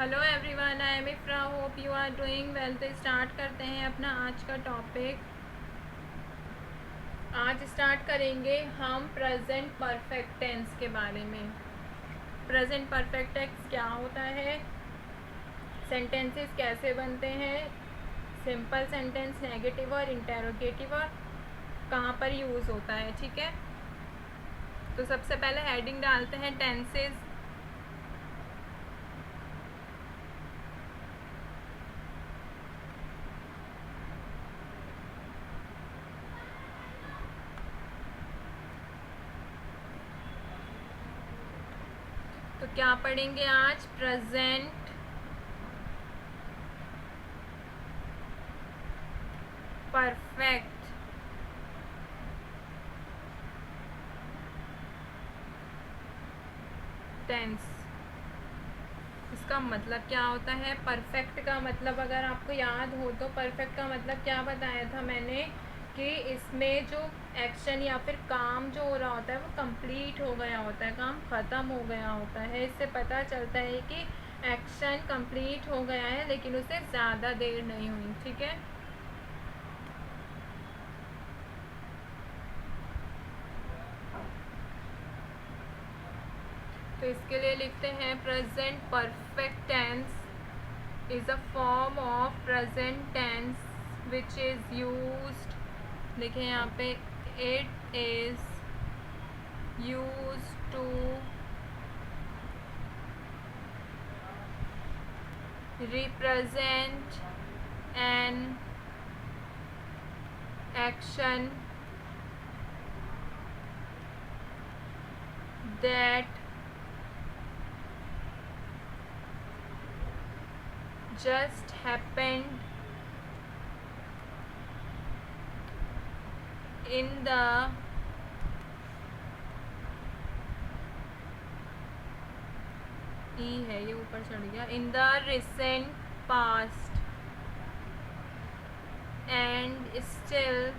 Hello everyone, I am Ifra. Hope you are doing well. तो start करते हैं अपना आज का टॉपिक। आज स्टार्ट करेंगे हम प्रेजेंट परफेक्ट टेंस के बारे में। प्रेजेंट परफेक्ट टेंस क्या होता है, सेंटेंसेस कैसे बनते हैं, सिंपल सेंटेंस, नेगेटिव और इंटेरोगेटिव, और कहाँ पर यूज़ होता है। ठीक है, तो सबसे पहले हेडिंग डालते हैं टेंसेस। तो क्या पढ़ेंगे आज? Present perfect tense. इसका मतलब क्या होता है? परफेक्ट का मतलब अगर आपको याद हो तो परफेक्ट का मतलब क्या बताया था मैंने कि इसमें जो एक्शन या फिर काम जो हो रहा होता है वो कंप्लीट हो गया होता है, काम ख़त्म हो गया होता है। इससे पता चलता है कि एक्शन कंप्लीट हो गया है लेकिन उसे ज़्यादा देर नहीं हुई। ठीक है, तो इसके लिए लिखते हैं present perfect tense is a form of present tense which is used, देखें यहाँ पे, it is used to represent an action that just happened in the ई है, ये ऊपर चढ़ गया, in the recent past and still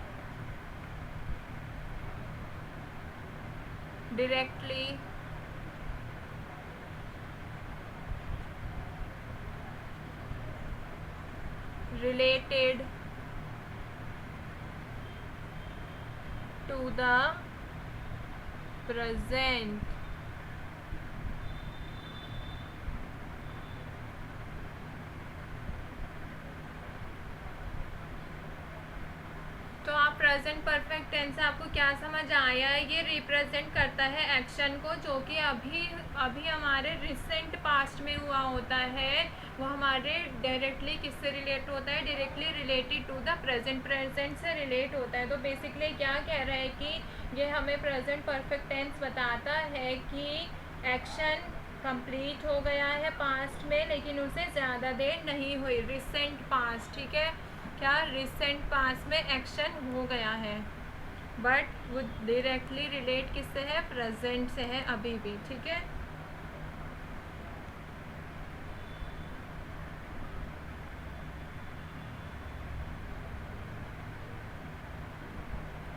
directly related to the present। तो आप प्रेजेंट परफेक्ट टेंस से आपको क्या समझ आया है? ये रिप्रेजेंट करता है एक्शन को जो कि अभी अभी हमारे रिसेंट पास्ट में हुआ होता है। वो हमारे डायरेक्टली किससे रिलेट होता है? Directly related to the present, present से रिलेट होता है। तो बेसिकली क्या कह रहा है कि ये हमें प्रेजेंट परफेक्ट टेंस बताता है कि एक्शन कंप्लीट हो गया है पास्ट में लेकिन उसे ज़्यादा देर नहीं हुई, रिसेंट पास्ट। ठीक है, क्या रिसेंट पास्ट में एक्शन हो गया है बट वो डायरेक्टली रिलेट किससे है? प्रेजेंट से है अभी भी। ठीक है,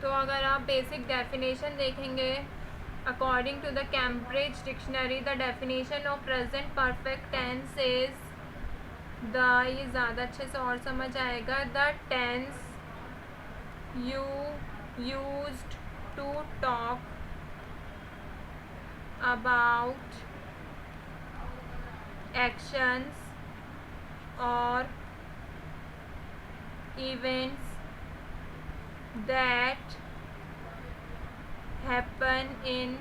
तो अगर आप बेसिक डेफिनेशन देखेंगे, according to the Cambridge dictionary, the definition of present perfect tense is the, ये ज़्यादा अच्छे से और समझ आएगा, the tense you used to talk about actions or events that happen in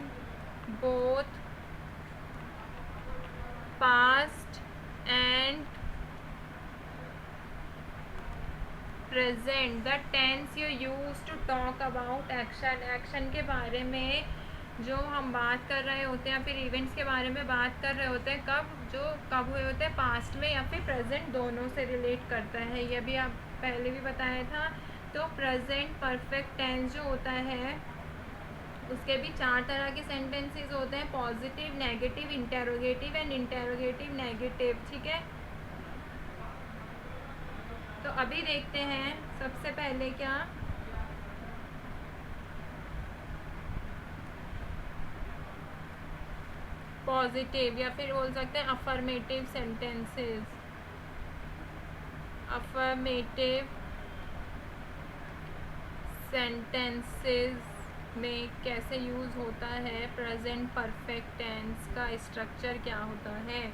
both past and present. The tense you use to talk about action, action के बारे में जो हम बात कर रहे होते हैं, फिर इवेंट्स के बारे में बात कर रहे होते हैं, कब हुए होते हैं? पास्ट में या फिर प्रेजेंट, दोनों से रिलेट करता है। ये भी आप पहले भी बताया था। तो प्रेजेंट परफेक्ट टेंस जो होता है उसके भी 4 तरह के सेंटेंसेस होते हैं, positive, negative, interrogative and interrogative negative. ठीक है, तो अभी देखते हैं सबसे पहले क्या, पॉजिटिव, या फिर बोल सकते हैं अफर्मेटिव सेंटेंसेस। अफर्मेटिव सेंटेंसेस में कैसे यूज़ होता है प्रेजेंट परफेक्ट टेंस का स्ट्रक्चर क्या होता है।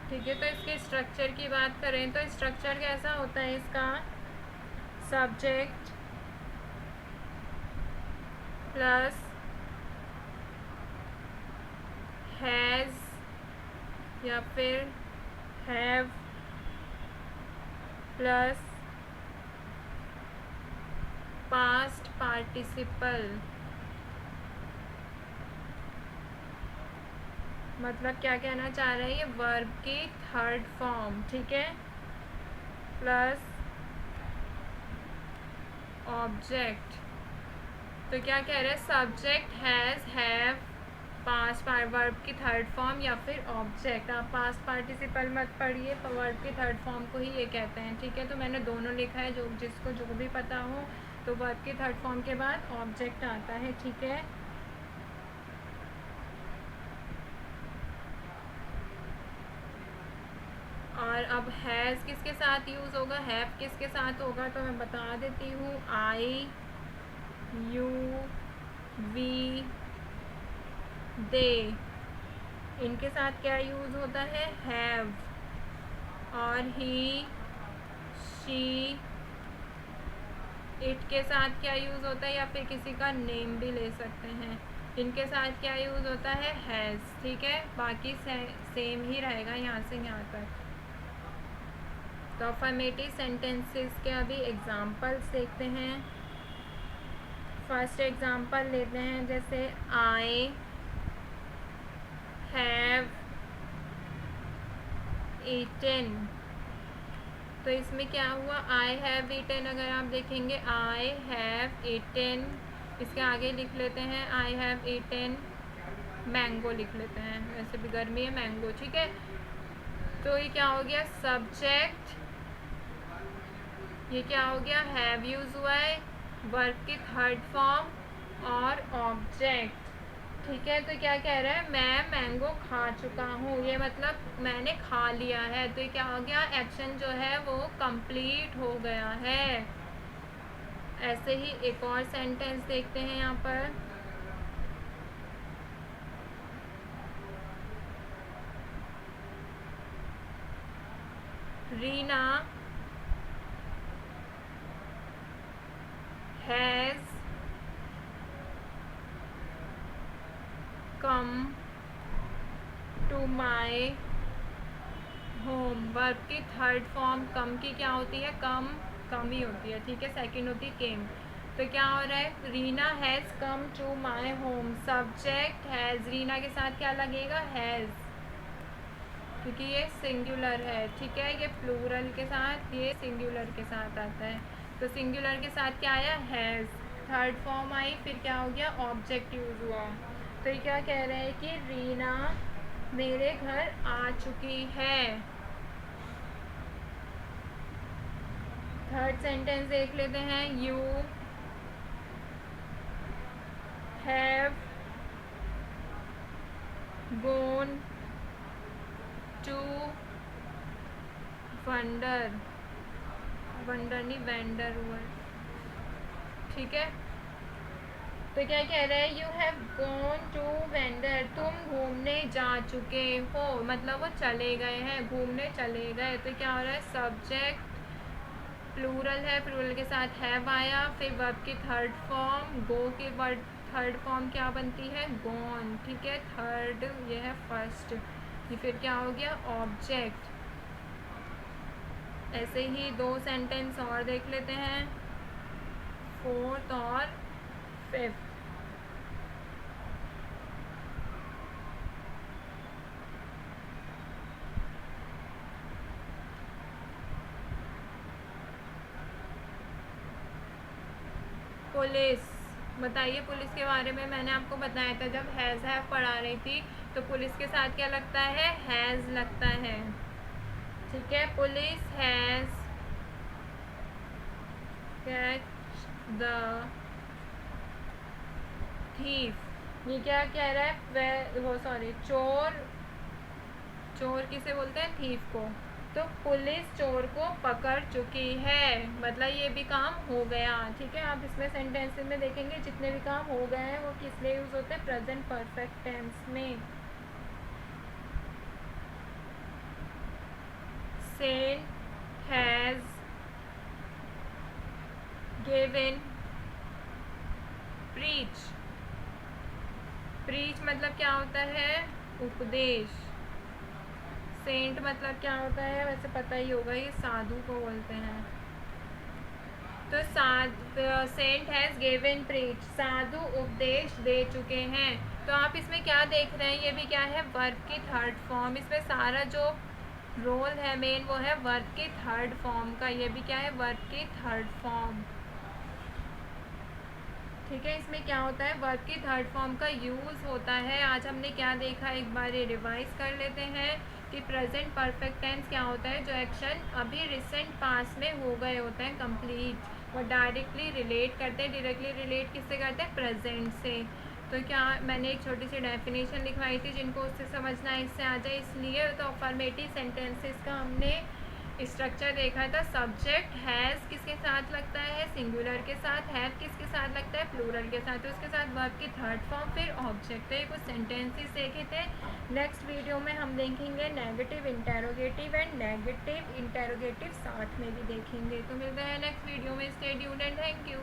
ठीक है, तो इसके स्ट्रक्चर की बात करें तो स्ट्रक्चर कैसा होता है इसका। सब्जेक्ट प्लस हैज़ या फिर हैव प्लस पास्ट पार्टिसिपल, मतलब क्या कहना चाह रहे हैं ये, वर्ब की थर्ड फॉर्म, ठीक है, प्लस ऑब्जेक्ट। तो क्या कह रहे हैं, subject has have past verb की थर्ड फॉर्म या फिर ऑब्जेक्ट। आप पास्ट पार्टिसिपल मत पढ़िए, वर्ब की थर्ड फॉर्म को ही ये कहते हैं, ठीक है। तो मैंने दोनों लिखा है, जो जिसको जो भी पता हो तो वर्ब की थर्ड फॉर्म के बाद ऑब्जेक्ट आता है, ठीक है। और अब हैज़ किसके साथ यूज़ होगा, हैव किसके साथ होगा, तो मैं बता देती हूँ। आई, यू, वी, दे, इनके साथ क्या यूज़ होता है, हैव। और ही, शी, इट के साथ क्या यूज़ होता है, या फिर किसी का नेम भी ले सकते हैं, इनके साथ क्या यूज़ होता है, हैज़, ठीक है। बाकी सेम ही रहेगा यहाँ से यहाँ तक। तो अफर्मेटिव सेंटेंसेस के अभी एग्जांपल्स देखते हैं। फर्स्ट एग्जांपल लेते हैं, जैसे आई हैव ईटन। तो इसमें क्या हुआ, आई हैव ईटन, अगर आप देखेंगे आई हैव ईटन, इसके आगे लिख लेते हैं आई हैव ईटन मैंगो, लिख लेते हैं, वैसे भी गर्मी है, मैंगो, ठीक है। तो ये क्या हो गया, सब्जेक्ट, ये क्या हो गया, हैव यूज हुआ है, वर्ब की थर्ड फॉर्म और ऑब्जेक्ट, ठीक है। तो क्या कह रहा है, मैं मैंगो खा चुका हूँ, ये मतलब मैंने खा लिया है, तो ये क्या हो गया, एक्शन जो है वो कंप्लीट हो गया है। ऐसे ही एक और सेंटेंस देखते हैं यहाँ पर, Reena has come to my home। Verb की थर्ड फॉर्म कम की क्या होती है, कम ही होती है, ठीक है। सेकंड होती है केम। तो क्या हो रहा है, Reena has come to my home, subject has, Reena के साथ क्या लगेगा, हैज़, क्योंकि ये सिंगुलर है, ठीक है। ये प्लूरल के साथ, ये सिंगुलर के साथ आता है, तो सिंगुलर के साथ क्या आया, हैज़, थर्ड फॉर्म आई, फिर क्या हो गया, ऑब्जेक्ट यूज़ हुआ। तो ये क्या कह रहे हैं कि रीना मेरे घर आ चुकी है। थर्ड सेंटेंस देख लेते हैं, you have gone to wonder, wonder नहीं वेंडर हुआ, ठीक है। तो क्या कह रहे हैं, you have gone to wander, तुम घूमने जा चुके हो, मतलब वो चले गए हैं, घूमने चले गए। तो क्या हो रहा है, सब्जेक्ट प्लूरल है, प्लूरल के साथ हैव आया, फिर वर्ब की थर्ड फॉर्म, गो की वर्ड थर्ड फॉर्म क्या बनती है, गॉन, ठीक है। थर्ड ये है फर्स्ट, ये फिर क्या हो गया, ऑब्जेक्ट। ऐसे ही 2 सेंटेंस और देख लेते हैं, फोर्थ और फिफ्थ। पुलिस, बताइए पुलिस के बारे में मैंने आपको बताया था जब हैज़ हैव पढ़ा रही थी, तो पुलिस के साथ क्या लगता है, हैज़ लगता है, ठीक है। Police has catch the thief, ये क्या कह रहा है, वो सॉरी, चोर, चोर किसे बोलते हैं, थीफ को। तो पुलिस चोर को पकड़ चुकी है, मतलब ये भी काम हो गया, ठीक है। आप इसमें सेंटेंसेस में देखेंगे जितने भी काम हो गए हैं वो किस लिए यूज होते हैं, प्रेजेंट परफेक्ट टेंस में। Saint has given preach, preach मतलब क्या होता है, उपदेश। सेंट मतलब क्या होता है, वैसे पता ही होगा, ये साधु को बोलते हैं। तो सेंट हैज़ गिवन प्रीच, साधु उपदेश दे चुके हैं। तो आप इसमें क्या देख रहे हैं, ये भी क्या है, वर्ब की थर्ड फॉर्म। इसमें सारा जो रोल है मेन वो है वर्ब की थर्ड फॉर्म का, ये भी क्या है, वर्ब की थर्ड फॉर्म, ठीक है। इसमें क्या होता है, वर्ब की थर्ड फॉर्म का यूज़ होता है। आज हमने क्या देखा, एक बार ये रिवाइज कर लेते हैं कि प्रेजेंट परफेक्ट टेंस क्या होता है, जो एक्शन अभी रिसेंट पास में हो गए होते हैं कंप्लीट, वो डायरेक्टली रिलेट करते हैं। डायरेक्टली रिलेट किससे करते हैं, प्रेजेंट से। तो क्या मैंने एक छोटी सी डेफिनेशन लिखवाई थी, जिनको उससे समझना है इससे आ जाए, इसलिए तो अफर्मेटिव सेंटेंसेस का हमने स्ट्रक्चर देखा था। सब्जेक्ट हैज़ किसके साथ लगता है, सिंगुलर के साथ। हैव किसके साथ लगता है, प्लूरल के साथ। तो उसके साथ वर्ब की थर्ड फॉर्म, फिर ऑब्जेक्ट। तो ये कुछ सेंटेंसेस देखे थे। नेक्स्ट वीडियो में हम देखेंगे negative interrogative and negative interrogative साथ में भी देखेंगे। तो मिलते हैं नेक्स्ट वीडियो में, stay tuned and thank you.